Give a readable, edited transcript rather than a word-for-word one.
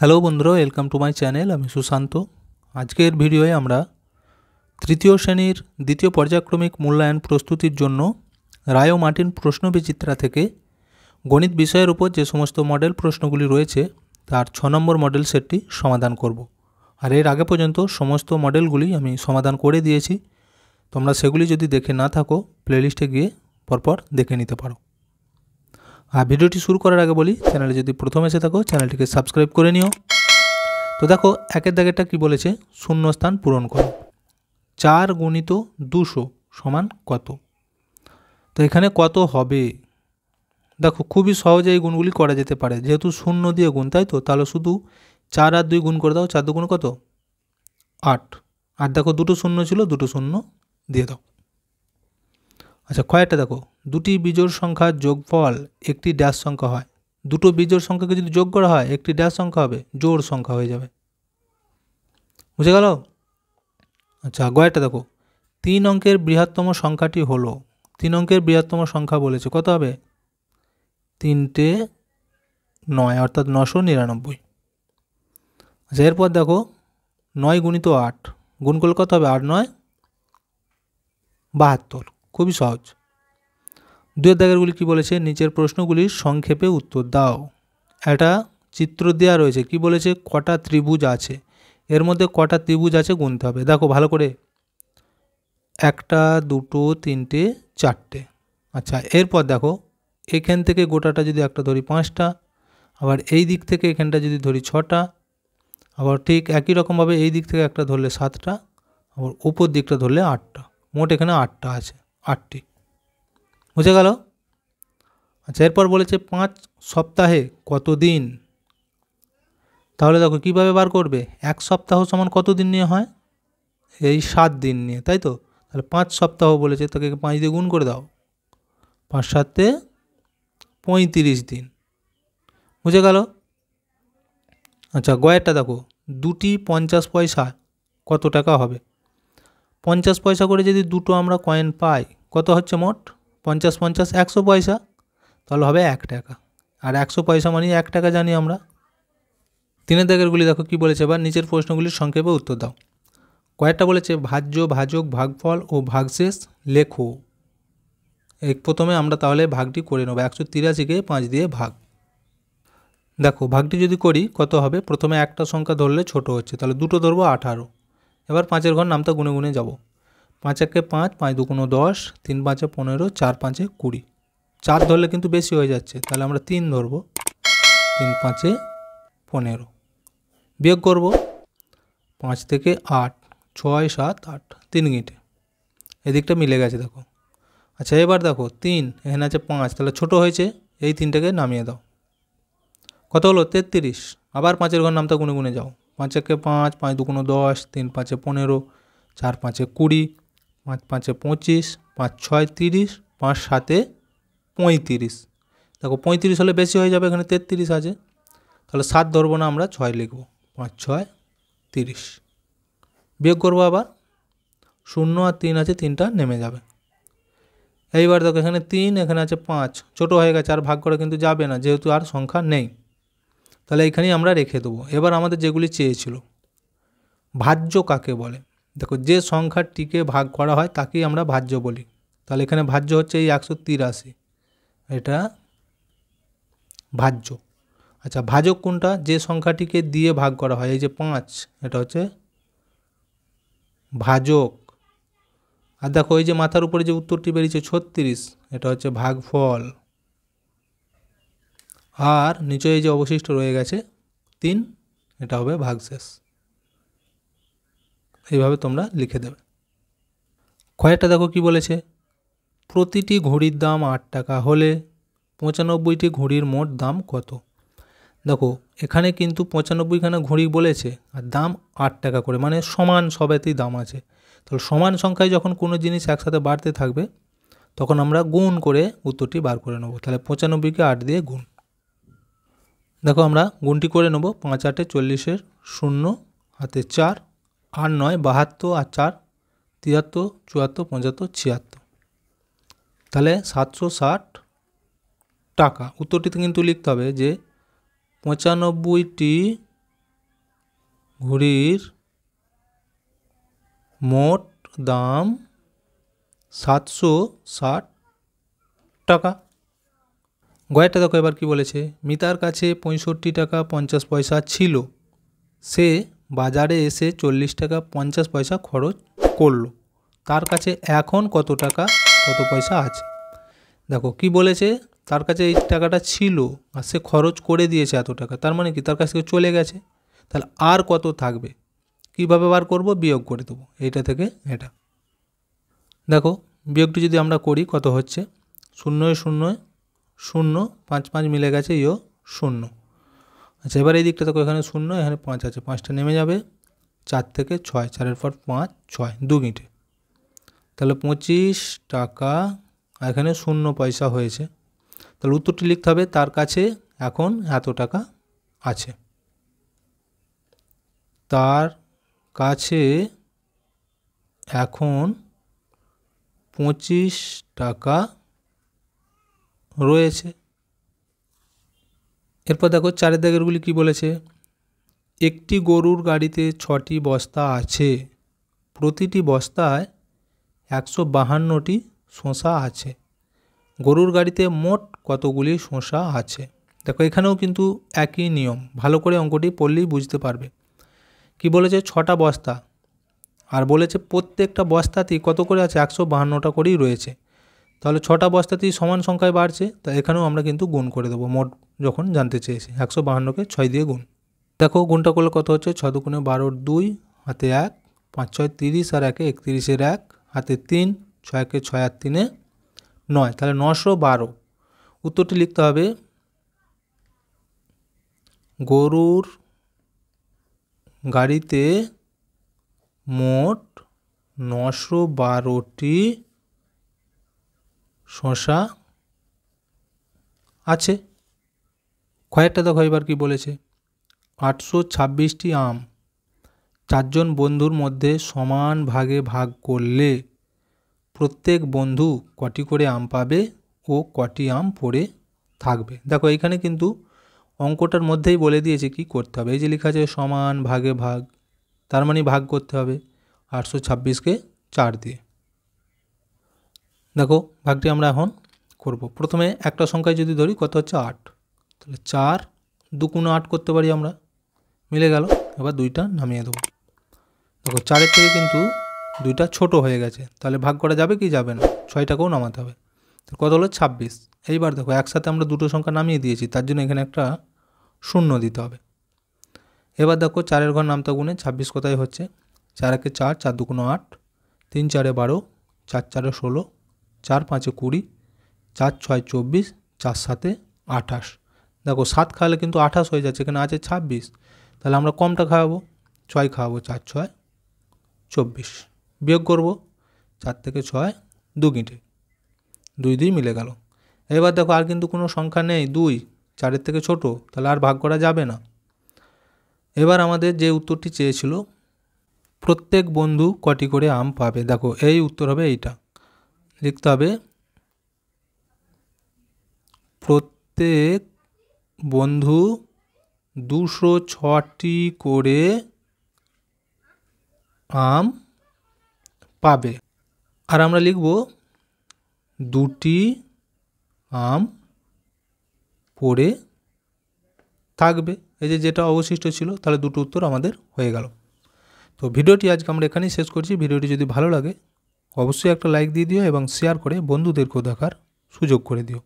Hello বন্ধুরা, welcome to my channel. আমি সুশান্ত। আজকের ভিডিওয়ে আমরা তৃতীয় শ্রেণীর দ্বিতীয় পর্যায়ক্রমিক মূল্যায়ন প্রস্তুতির জন্য রায় ও মার্টিন প্রশ্নবিচিত্রা থেকে গণিত বিষয়ের উপর যে সমস্ত মডেল প্রশ্নগুলি রয়েছে তার 6 নম্বর মডেল সেটটি সমাধান করব। আর এর আগে পর্যন্ত সমস্ত মডেলগুলি আমি সমাধান করে দিয়েছি। তোমরা সেগুলি যদি দেখে না থাকো প্লেলিস্টে গিয়ে পরপর দেখে নিতে পারো। আর ভিডিওটি শুরু করার আগে বলি, চ্যানেলে যদি প্রথম এসে থাকো চ্যানেলটিকে সাবস্ক্রাইব করে নিও। তো দেখো, একের দাগেরটা কি বলেছে, শূন্যস্থান পূরণ করো। 4 গুণিত 200 সমান কত? তো এখানে কত হবে? দেখো, খুবই সহজে এই গুণগুলি করা যেতে পারে, যেহেতু শূন্য দিয়ে গুণ, তাই তো। তাহলে শুধু 4 আর 2 গুণ করে দাও। 4 2 কত? 8। আর দেখো, দুটো শূন্য ছিল, দুটো শূন্য দিয়ে দাও। আচ্ছা, কয়েকটা দেখো, দুটি বিজোড় সংখ্যার যোগফল একটি ড্যাশ সংখ্যা হয়। দুটো বিজোড় সংখ্যাকে যদি যোগ করা হয় একটি ড্যাশ সংখ্যা হবে, জোড় সংখ্যা হয়ে যাবে। বুঝে গেল? আচ্ছা, গয়েরটা দেখো, 3 অঙ্কের বৃহত্তম সংখ্যাটি হলো। 3 অঙ্কের বৃহত্তম সংখ্যা বলেছে, কত হবে? 3টে 9, অর্থাৎ 999। আচ্ছা, এরপর দেখো 9 গুণিত 8 গুণ করলে কত হবে? 8 9 72। খুবই সহজ। দুয়ের দাগেরগুলি কী বলেছে, নিচের প্রশ্নগুলির সংক্ষেপে উত্তর দাও। একটা চিত্র দেওয়া রয়েছে, কি বলেছে, কটা ত্রিভুজ আছে, এর মধ্যে কটা ত্রিভুজ আছে গুনতে হবে। দেখো ভালো করে, 1 2 3 4টে। আচ্ছা, এরপর দেখো, এখান থেকে গোটাটা যদি একটা ধরি 5টা, আবার এই দিক থেকে এখানটা যদি ধরি 6টা, আবার ঠিক একই রকমভাবে এই দিক থেকে একটা ধরলে 7টা, আবার উপর দিকটা ধরলে 8টা। মোট এখানে 8টা আছে, 8টি। বুঝে গেল? আচ্ছা, এরপর বলেছে 5 সপ্তাহে কত দিন? তাহলে দেখো কীভাবে বার করবে, 1 সপ্তাহ সমান কত দিন নিয়ে হয়? এই 7 দিন নিয়ে, তাই তো। তাহলে 5 সপ্তাহ বলেছে, তাকে 5 দিয়ে গুণ করে দাও। 5 7 35 দিন। বুঝে গেল? আচ্ছা, গয়েরটা দেখো, দুটি 50 পয়সা কত টাকা হবে? 50 পয়সা করে যদি দুটো আমরা কয়েন পাই, কত হচ্ছে মোট? 50 50 100 পয়সা, তাহলে হবে 1 টাকা। আর 100 পয়সা মানে 1 টাকা জানি আমরা। 3এর দাগেরগুলি দেখো কি বলেছে, এবার নিচের প্রশ্নগুলির সংক্ষেপে উত্তর দাও। কয়েকটা বলেছে, ভাজ্য, ভাজক, ভাগফল ও ভাগশেষ লেখো। প্রথমে আমরা তাহলে ভাগটি করে নেব। 183কে 5 দিয়ে ভাগ। দেখো, ভাগটি যদি করি কত হবে? প্রথমে একটা সংখ্যা ধরলে ছোট হচ্ছে, তাহলে দুটো ধরবো 18। এবার 5-এর ঘর নামটা গুনে গুনে যাব। 5 1 5, 5 2 10, 3 5 15, 4 5 20। 4 ধরলে কিন্তু বেশি হয়ে যাচ্ছে, তাহলে আমরা 3 ধরবো। 3 5 15। বিয়োগ করব, 5 থেকে 8, 6 7 8, 3 গিঁটে। এদিকটা মিলে গেছে দেখো। আচ্ছা, এবার দেখো 3, এখানে আছে 5, তাহলে ছোট হয়েছে, এই 3টাকে নামিয়ে দাও। কত হলো? 33। আবার 5-এর ঘর নামটা গুনে গুনে যাও। 5 1 5, 5 2 10, 3 5 15, 4 5 20, 5 5 25, 5 6 30, 5 7 35। দেখো 35 হলে বেশি হয়ে যাবে, এখানে 33 আছে, তাহলে 7 ধরবো না, আমরা 6 লিখব। 5 6 30। বিয়োগ করবো আবার, 0 আর 3 আছে, 3টা নেমে যাবে। এইবার দেখো, এখানে 3, এখানে আছে 5, ছোটো হয়ে গেছে, আর ভাগ করা কিন্তু যাবে না, যেহেতু আর সংখ্যা নেই, তাহলে এখানেই আমরা রেখে দেবো। এবার আমাদের যেগুলি চেয়েছিল, ভাজ্য কাকে বলে? দেখো, যে সংখ্যাটিকে ভাগ করা হয় তাকেই আমরা ভাজ্য বলি। তাহলে এখানে ভাজ্য হচ্ছে এই 183, এটা ভাজ্য। আচ্ছা, ভাজক কোনটা? যে সংখ্যাটিকে দিয়ে ভাগ করা হয়, এই যে 5, এটা হচ্ছে ভাজক। আর দেখো, এই যে মাথার উপরে যে উত্তরটি বেরিয়েছে 36, এটা হচ্ছে ভাগফল। আর নিচে এই যে অবশিষ্ট রয়ে গেছে 3, এটা হবে ভাগশেষ। এইভাবে তোমরা লিখে দেবে। কয়েকটা দেখো কি বলেছে, প্রতিটি ঘড়ির দাম 8 টাকা হলে 95টি ঘড়ির মোট দাম কত? দেখো, এখানে কিন্তু 95খানা ঘড়ি বলেছে, আর দাম 8 টাকা করে, মানে সমান সবেতেই দাম আছে। তাহলে সমান সংখ্যায় যখন কোনো জিনিস একসাথে বাড়তে থাকবে, তখন আমরা গুণ করে উত্তরটি বার করে নেব। তাহলে 95কে 8 দিয়ে গুণ। দেখো, আমরা গুণটি করে নেব। 5 8 40, 0 হাতে 4, 8 9 72, আর 4 73, 74 75 76। তাহলে 760 টাকা। উত্তরটিতে কিন্তু লিখতে হবে যে 95টি ঘুড়ির মোট দাম 760 টাকা। গয়েরটা দেখো এবার কি বলেছে, মিতার কাছে 65 টাকা 50 পয়সা ছিল, সে বাজারে এসে 40 টাকা 50 পয়সা খরচ করলো, তার কাছে এখন কত টাকা কত পয়সা আছে। দেখো কি বলেছে, তার কাছে এই টাকাটা ছিল আর সে খরচ করে দিয়েছে এত টাকা, তার মানে কি তার কাছ থেকে চলে গেছে, তাহলে আর কত থাকবে, কিভাবে বার করব, বিয়োগ করে দেবো এইটা থেকে এটা। দেখো বিয়োগটি যদি আমরা করি কত হচ্ছে, 0 0 0 5 5 মিলে গেছে, ইও 0। আচ্ছা এবার এই দিকটা দেখো, এখানে 0 এখানে 5 আছে, 5টা নেমে যাবে, 4 থেকে 6, 4-এর পর 5 6 2 গিঁটে, তাহলে 25 টাকা, এখানে 0 পয়সা হয়েছে। তাহলে উত্তরটি লিখতে হবে, তার কাছে এখন এত টাকা আছে, তার কাছে এখন 25 টাকা রয়েছে। এরপর দেখো 4-এর দাগেরগুলি কি বলেছে, একটি গরুর গাড়িতে 6টি বস্তা আছে, প্রতিটি বস্তায় 152টি শসা আছে, গরুর গাড়িতে মোট কতগুলি শসা আছে। দেখো এখানেও কিন্তু একই নিয়ম, ভালো করে অঙ্কটি পড়লেই বুঝতে পারবে। কি বলেছে, 6টা বস্তা, আর বলেছে প্রত্যেকটা বস্তাতেই কত করে আছে, 152টা করেই রয়েছে, তাহলে 6টা বস্তাতেই সমান সংখ্যায় বাড়ছে, তা এখানেও আমরা কিন্তু গুণ করে দেবো, মোট যখন জানতে চেয়েছি 152কে 6 দিয়ে গুণ। দেখো গুণটা করলে কত হচ্ছে, 6 দুগুণে 12 2 হাতে 1, 5 6 30 আর 1 31-এর 1 হাতে 3, 6 1 6 আর 3 9, তাহলে 912। উত্তরটি লিখতে হবে, গরুর গাড়িতে মোট 912টি শসা আছে। কয়েকটা দেখো এবার কি বলেছে, 826টি আম 4 জন বন্ধুর মধ্যে সমান ভাগে ভাগ করলে প্রত্যেক বন্ধু কটি করে আম পাবে ও কটি আম পড়ে থাকবে। দেখো এইখানে কিন্তু অঙ্কটার মধ্যেই বলে দিয়েছে কি করতে হবে, এই যে লেখা আছে সমান ভাগে ভাগ, তার মানে ভাগ করতে হবে 826কে 4 দিয়ে। দেখো ভাগটি আমরা এখন করব, প্রথমে একটা সংখ্যায় যদি ধরি কত হচ্ছে 8, তাহলে 4 2 গুণ 8 করতে পারি আমরা, মিলে গেল। এবার 2টা নামিয়ে দেবো, দেখো 4-এর থেকে কিন্তু 2টা ছোট হয়ে গেছে, তাহলে ভাগ করা যাবে কি যাবে না, 6টাকেও নামাতে হবে, তো কত হলো 26। এইবার দেখো একসাথে আমরা দুটো সংখ্যা নামিয়ে দিয়েছি, তার জন্য এখানে একটা 0 দিতে হবে। এবার দেখো 4-এর ঘর নামতা গুণে 26 কোথায় হচ্ছে, 4 1 4 4 2 8, 3 4 12, 4 4 16, 4 5 20, 4 6 24, 4 7 28। দেখো 7 খাওয়ালে কিন্তু 28 হয়ে যাচ্ছে, এখানে আছে 26, তাহলে আমরা কমটা খাওয়াবো, 6 খাওয়াবো, 4 6 24, বিয়োগ করব 4 থেকে 6 2 গিঁটে, 2 2 মিলে গেল। এবার দেখো আর কিন্তু কোনো সংখ্যা নেই 2, 4-এর থেকে ছোট, তাহলে আর ভাগ করা যাবে না। এবার আমাদের যে উত্তরটি চেয়েছিল, প্রত্যেক বন্ধু কটি করে আম পাবে, দেখো এই উত্তর হবে এইটা, লিখতে হবে প্রত্যেক বন্ধু 206টি করে আম পাবে, আর আমরা লিখব 2টি আম পড়ে থাকবে, এই যে যেটা অবশিষ্ট ছিল, তাহলে দুটো উত্তর আমাদের হয়ে গেল। তো ভিডিওটি আজকে আমরা এখানেই শেষ করছি। ভিডিওটি যদি ভালো লাগে অবশ্যই একটা লাইক দিয়ে দিও এবং শেয়ার করে বন্ধুদেরকেও দেখার সুযোগ করে দিও।